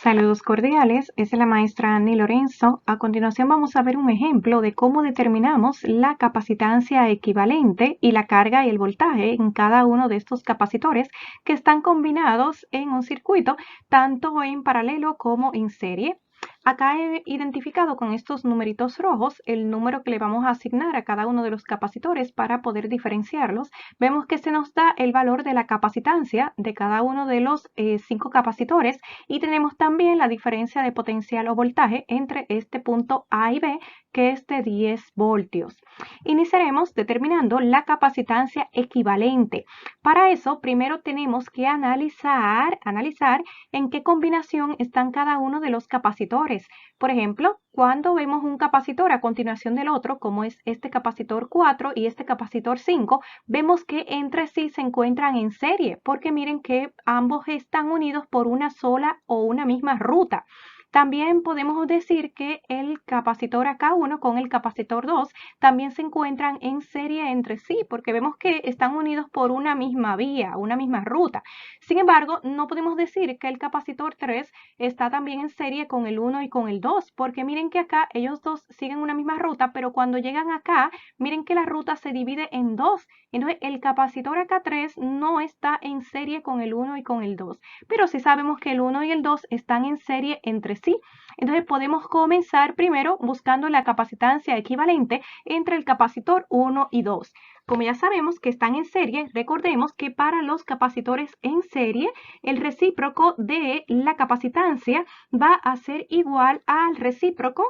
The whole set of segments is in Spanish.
Saludos cordiales, es la maestra Annie Lorenzo. A continuación vamos a ver un ejemplo de cómo determinamos la capacitancia equivalente y la carga y el voltaje en cada uno de estos capacitores que están combinados en un circuito, tanto en paralelo como en serie. Acá he identificado con estos numeritos rojos el número que le vamos a asignar a cada uno de los capacitores para poder diferenciarlos. Vemos que se nos da el valor de la capacitancia de cada uno de los 5 capacitores y tenemos también la diferencia de potencial o voltaje entre este punto A y B, que es de 10 voltios. Iniciaremos determinando la capacitancia equivalente. Para eso, primero tenemos que analizar en qué combinación están cada uno de los capacitores. Por ejemplo, cuando vemos un capacitor a continuación del otro, como es este capacitor 4 y este capacitor 5, vemos que entre sí se encuentran en serie, porque miren que ambos están unidos por una sola o una misma ruta. También podemos decir que el capacitor AK1 con el capacitor 2 también se encuentran en serie entre sí, porque vemos que están unidos por una misma vía, una misma ruta. Sin embargo, no podemos decir que el capacitor 3 está también en serie con el 1 y con el 2, porque miren que acá ellos dos siguen una misma ruta, pero cuando llegan acá, miren que la ruta se divide en dos. Entonces, el capacitor AK3 no está en serie con el 1 y con el 2, pero sí sabemos que el 1 y el 2 están en serie entre sí. Entonces, podemos comenzar primero buscando la capacitancia equivalente entre el capacitor 1 y 2. Como ya sabemos que están en serie, recordemos que para los capacitores en serie, el recíproco de la capacitancia va a ser igual al recíproco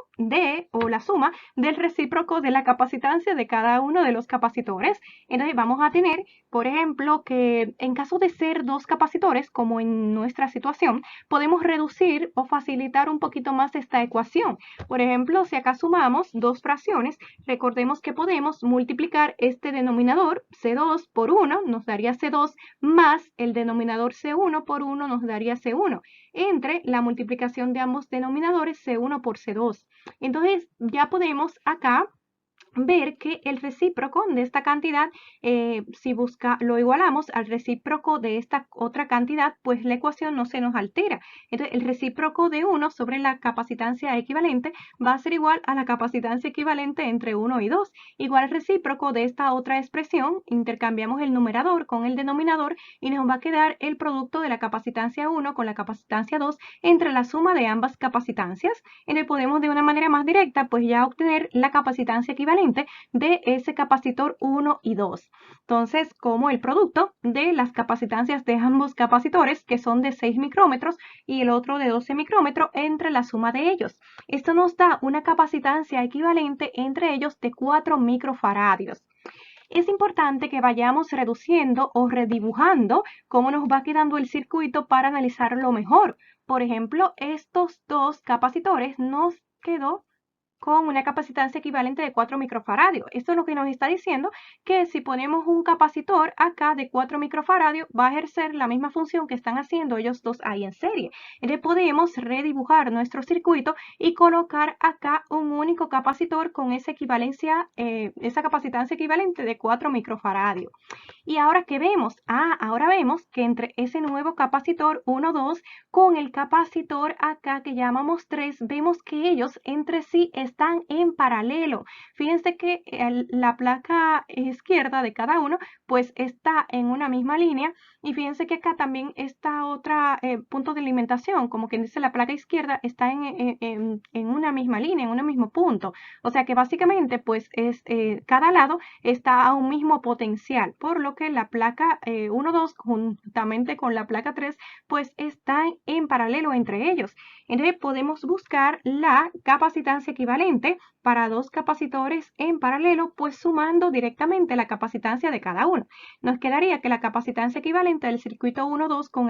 o la suma del recíproco de la capacitancia de cada uno de los capacitores. Entonces vamos a tener, por ejemplo, que en caso de ser dos capacitores, como en nuestra situación, podemos reducir o facilitar un poquito más esta ecuación. Por ejemplo, si acá sumamos dos fracciones, recordemos que podemos multiplicar este denominador C2 por 1 nos daría C2 más el denominador C1 por 1 nos daría C1 entre la multiplicación de ambos denominadores C1 por C2. Entonces ya podemos acá ver que el recíproco de esta cantidad, si lo igualamos al recíproco de esta otra cantidad, pues la ecuación no se nos altera. Entonces, el recíproco de 1 sobre la capacitancia equivalente va a ser igual a la capacitancia equivalente entre 1 y 2. Igual al recíproco de esta otra expresión, intercambiamos el numerador con el denominador y nos va a quedar el producto de la capacitancia 1 con la capacitancia 2 entre la suma de ambas capacitancias. Entonces, podemos de una manera más directa, pues ya obtener la capacitancia equivalente de ese capacitor 1 y 2. Entonces, como el producto de las capacitancias de ambos capacitores, que son de 6 micrómetros y el otro de 12 micrómetros, entre la suma de ellos. Esto nos da una capacitancia equivalente entre ellos de 4 microfaradios. Es importante que vayamos reduciendo o redibujando cómo nos va quedando el circuito para analizarlo mejor. Por ejemplo, estos dos capacitores nos quedó con una capacitancia equivalente de 4 microfaradios. Esto es lo que nos está diciendo que si ponemos un capacitor acá de 4 microfaradios, va a ejercer la misma función que están haciendo ellos dos ahí en serie. Entonces podemos redibujar nuestro circuito y colocar acá un único capacitor con esa equivalencia, esa capacitancia equivalente de 4 microfaradios. Y ahora, ¿qué vemos? Ahora vemos que entre ese nuevo capacitor 1, 2 con el capacitor acá que llamamos 3, vemos que ellos entre sí están en paralelo. Fíjense que la placa izquierda de cada uno pues está en una misma línea y fíjense que acá también está otra punto de alimentación, como que dice la placa izquierda está en una misma línea, en un mismo punto. O sea que básicamente pues cada lado está a un mismo potencial, por lo que la placa 1, 2 juntamente con la placa 3 pues están en paralelo entre ellos. Entonces podemos buscar la capacitancia equivalente para dos capacitores en paralelo, pues sumando directamente la capacitancia de cada uno. Nos quedaría que la capacitancia equivalente del circuito 1, 2 con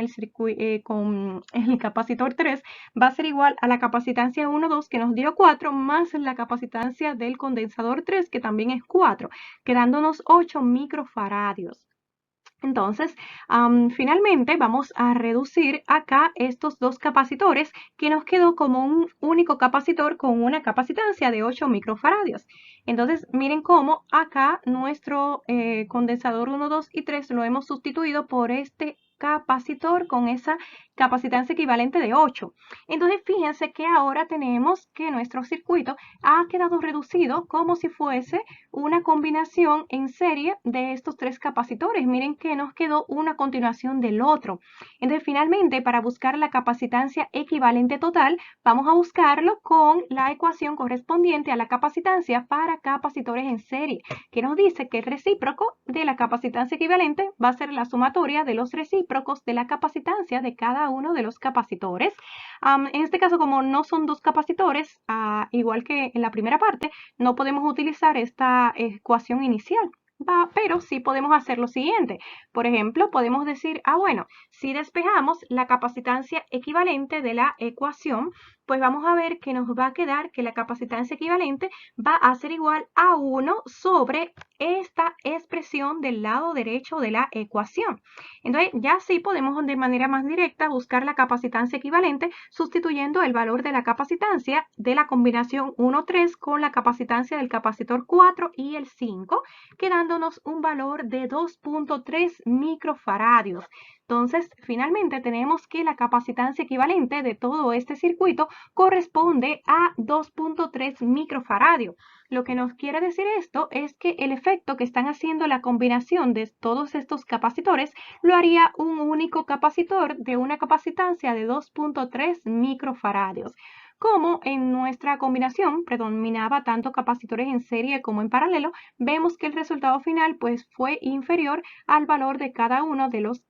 con el capacitor 3 va a ser igual a la capacitancia 1, 2 que nos dio 4 más la capacitancia del condensador 3 que también es 4, quedándonos 8 microfaradios. Entonces, finalmente vamos a reducir acá estos dos capacitores que nos quedó como un único capacitor con una capacitancia de 8 microfaradios. Entonces, miren cómo acá nuestro condensador 1, 2 y 3 lo hemos sustituido por este capacitor con esa capacitancia equivalente de 8. Entonces, fíjense que ahora tenemos que nuestro circuito ha quedado reducido como si fuese una combinación en serie de estos tres capacitores. Miren que nos quedó una continuación del otro. Entonces, finalmente, para buscar la capacitancia equivalente total, vamos a buscarlo con la ecuación correspondiente a la capacitancia para capacitores en serie, que nos dice que el recíproco de la capacitancia equivalente va a ser la sumatoria de los recíprocos de la capacitancia de cada uno de los capacitores. En este caso, como no son dos capacitores, igual que en la primera parte, no podemos utilizar esta ecuación inicial. Pero sí podemos hacer lo siguiente. Por ejemplo, podemos decir, bueno, si despejamos la capacitancia equivalente de la ecuación, pues vamos a ver que nos va a quedar que la capacitancia equivalente va a ser igual a 1 sobre esta expresión del lado derecho de la ecuación. Entonces, ya sí podemos de manera más directa buscar la capacitancia equivalente sustituyendo el valor de la capacitancia de la combinación 1,3 con la capacitancia del capacitor 4 y el 5, quedándonos un valor de 2,3 microfaradios. Entonces, finalmente tenemos que la capacitancia equivalente de todo este circuito corresponde a 2,3 microfaradios. Lo que nos quiere decir esto es que el efecto que están haciendo la combinación de todos estos capacitores lo haría un único capacitor de una capacitancia de 2,3 microfaradios. Como en nuestra combinación predominaba tanto capacitores en serie como en paralelo, vemos que el resultado final pues fue inferior al valor de cada uno de los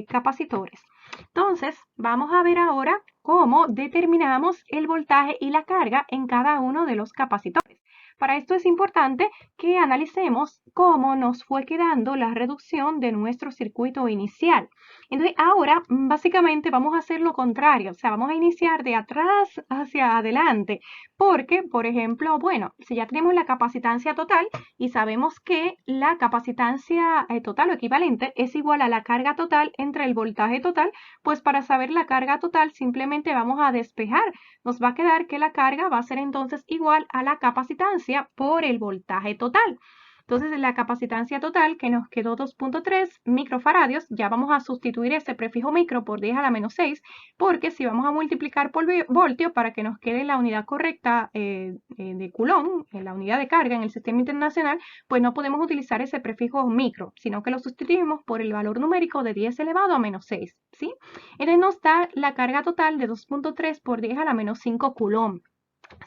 capacitores. Entonces, vamos a ver ahora cómo determinamos el voltaje y la carga en cada uno de los capacitores. Para esto es importante que analicemos cómo nos fue quedando la reducción de nuestro circuito inicial. Entonces, ahora básicamente vamos a hacer lo contrario, o sea, vamos a iniciar de atrás hacia adelante, porque, por ejemplo, bueno, si ya tenemos la capacitancia total y sabemos que la capacitancia total o equivalente es igual a la carga total entre el voltaje total, pues para saber la carga total simplemente vamos a despejar. Nos va a quedar que la carga va a ser entonces igual a la capacitancia por el voltaje total. Entonces, la capacitancia total, que nos quedó 2,3 microfaradios, ya vamos a sustituir ese prefijo micro por 10 a la menos 6, porque si vamos a multiplicar por voltio para que nos quede la unidad correcta de Coulomb, la unidad de carga en el sistema internacional, pues no podemos utilizar ese prefijo micro, sino que lo sustituimos por el valor numérico de 10 elevado a menos 6, ¿sí? Entonces nos da la carga total de 2,3 por 10 a la menos 5 Coulomb.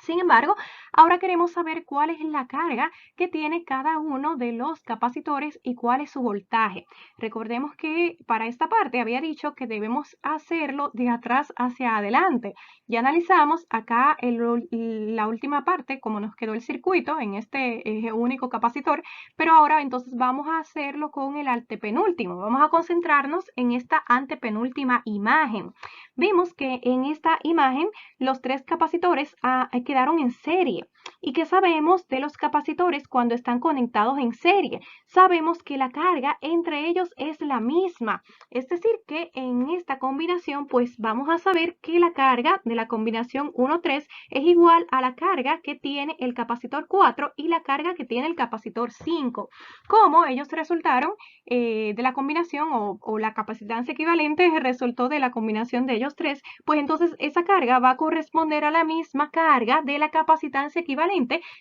Sin embargo, ahora queremos saber cuál es la carga que tiene cada uno de los capacitores y cuál es su voltaje. Recordemos que para esta parte había dicho que debemos hacerlo de atrás hacia adelante. Ya analizamos acá la última parte, cómo nos quedó el circuito en este único capacitor, pero ahora entonces vamos a hacerlo con el antepenúltimo. Vamos a concentrarnos en esta antepenúltima imagen. Vimos que en esta imagen los tres capacitores quedaron en serie. ¿Y qué sabemos de los capacitores cuando están conectados en serie? Sabemos que la carga entre ellos es la misma. Es decir, que en esta combinación, pues vamos a saber que la carga de la combinación 1,3 es igual a la carga que tiene el capacitor 4 y la carga que tiene el capacitor 5. Como ellos resultaron de la combinación o la capacitancia equivalente resultó de la combinación de ellos tres, pues entonces esa carga va a corresponder a la misma carga de la capacitancia equivalente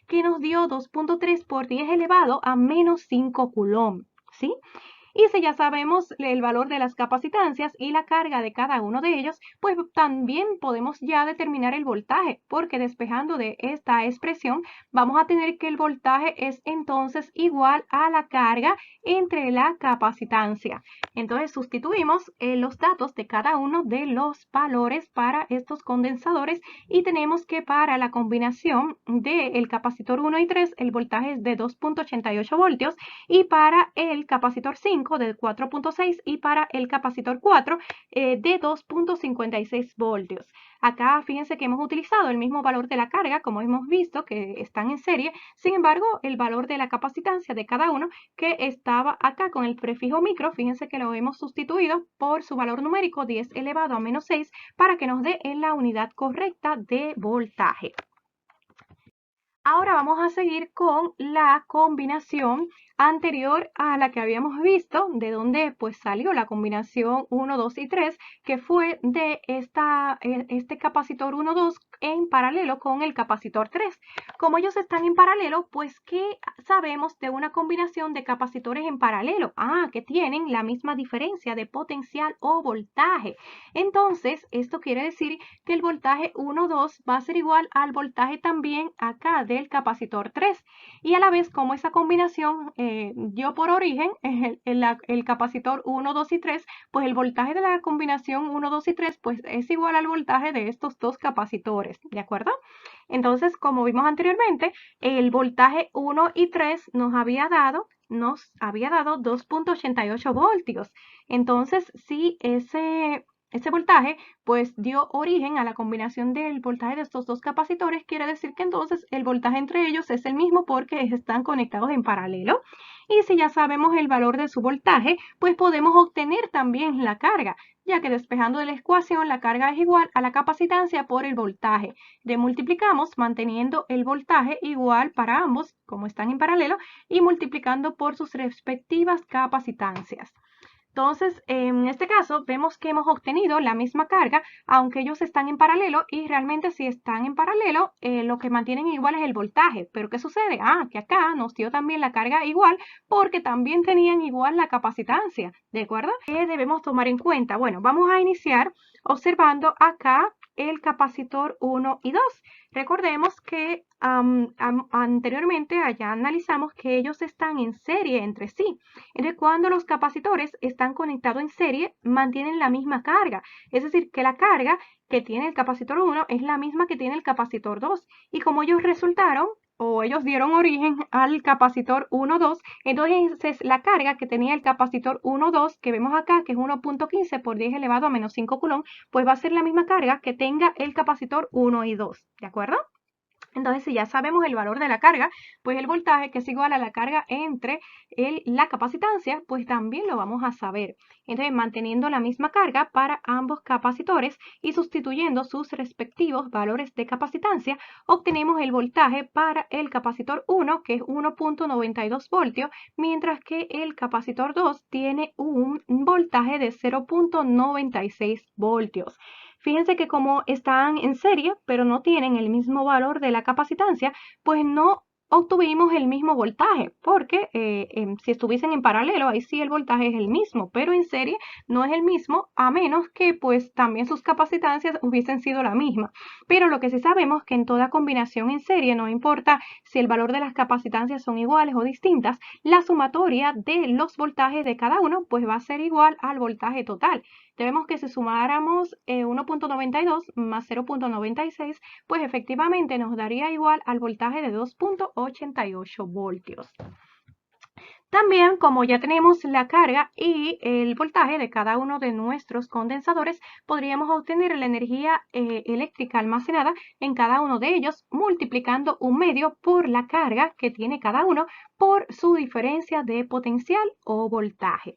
que nos dio 2,3 por 10 elevado a menos 5 Coulomb, ¿sí? Y si ya sabemos el valor de las capacitancias y la carga de cada uno de ellos, pues también podemos ya determinar el voltaje, porque despejando de esta expresión vamos a tener que el voltaje es entonces igual a la carga entre la capacitancia. Entonces sustituimos los datos de cada uno de los valores para estos condensadores y tenemos que para la combinación del capacitor 1 y 3 el voltaje es de 2,88 voltios y para el capacitor 5 de 4,6 y para el capacitor 4 de 2,56 voltios. Acá fíjense que hemos utilizado el mismo valor de la carga, como hemos visto que están en serie, sin embargo el valor de la capacitancia de cada uno que estaba acá con el prefijo micro, fíjense que lo hemos sustituido por su valor numérico 10 elevado a menos 6 para que nos dé en la unidad correcta de voltaje. Ahora vamos a seguir con la combinación anterior a la que habíamos visto, de donde pues salió la combinación 1, 2 y 3, que fue de este capacitor 1, 2 en paralelo con el capacitor 3. Como ellos están en paralelo, pues ¿qué sabemos de una combinación de capacitores en paralelo? Que tienen la misma diferencia de potencial o voltaje. Entonces, esto quiere decir que el voltaje 1, 2 va a ser igual al voltaje también acá del capacitor 3. Y a la vez, como esa combinación dio por origen el capacitor 1, 2 y 3, pues el voltaje de la combinación 1, 2 y 3 pues es igual al voltaje de estos dos capacitores, ¿de acuerdo? Entonces, como vimos anteriormente, el voltaje 1 y 3 nos había dado 2.88 voltios. Entonces, si ese voltaje pues dio origen a la combinación del voltaje de estos dos capacitores, quiere decir que entonces el voltaje entre ellos es el mismo porque están conectados en paralelo. Y si ya sabemos el valor de su voltaje, pues podemos obtener también la carga, ya que despejando de la ecuación la carga es igual a la capacitancia por el voltaje. De multiplicamos manteniendo el voltaje igual para ambos, como están en paralelo, y multiplicando por sus respectivas capacitancias. Entonces, en este caso, vemos que hemos obtenido la misma carga, aunque ellos están en paralelo, y realmente si están en paralelo, lo que mantienen igual es el voltaje. Pero ¿qué sucede? Que acá nos dio también la carga igual, porque también tenían igual la capacitancia, ¿de acuerdo? ¿Qué debemos tomar en cuenta? Bueno, vamos a iniciar observando acá el capacitor 1 y 2. Recordemos que anteriormente allá analizamos que ellos están en serie entre sí. Entonces, cuando los capacitores están conectados en serie, mantienen la misma carga. Es decir, que la carga que tiene el capacitor 1 es la misma que tiene el capacitor 2. Y como ellos resultaron, o ellos dieron origen al capacitor 1,2, entonces la carga que tenía el capacitor 1,2, que vemos acá, que es 1.15 por 10 elevado a menos 5 coulomb, pues va a ser la misma carga que tenga el capacitor 1 y 2, ¿de acuerdo? Entonces, si ya sabemos el valor de la carga, pues el voltaje, que es igual a la carga entre la capacitancia, pues también lo vamos a saber. Entonces, manteniendo la misma carga para ambos capacitores y sustituyendo sus respectivos valores de capacitancia, obtenemos el voltaje para el capacitor 1, que es 1.92 voltios, mientras que el capacitor 2 tiene un voltaje de 0.96 voltios. Fíjense que como están en serie, pero no tienen el mismo valor de la capacitancia, pues no obtuvimos el mismo voltaje, porque si estuviesen en paralelo, ahí sí el voltaje es el mismo, pero en serie no es el mismo, a menos que pues también sus capacitancias hubiesen sido la misma. Pero lo que sí sabemos es que en toda combinación en serie, no importa si el valor de las capacitancias son iguales o distintas, la sumatoria de los voltajes de cada uno pues va a ser igual al voltaje total. Vemos que si sumáramos 1.92 más 0.96, pues efectivamente nos daría igual al voltaje de 2.88 voltios. También, como ya tenemos la carga y el voltaje de cada uno de nuestros condensadores, podríamos obtener la energía eléctrica almacenada en cada uno de ellos, multiplicando un medio por la carga que tiene cada uno por su diferencia de potencial o voltaje.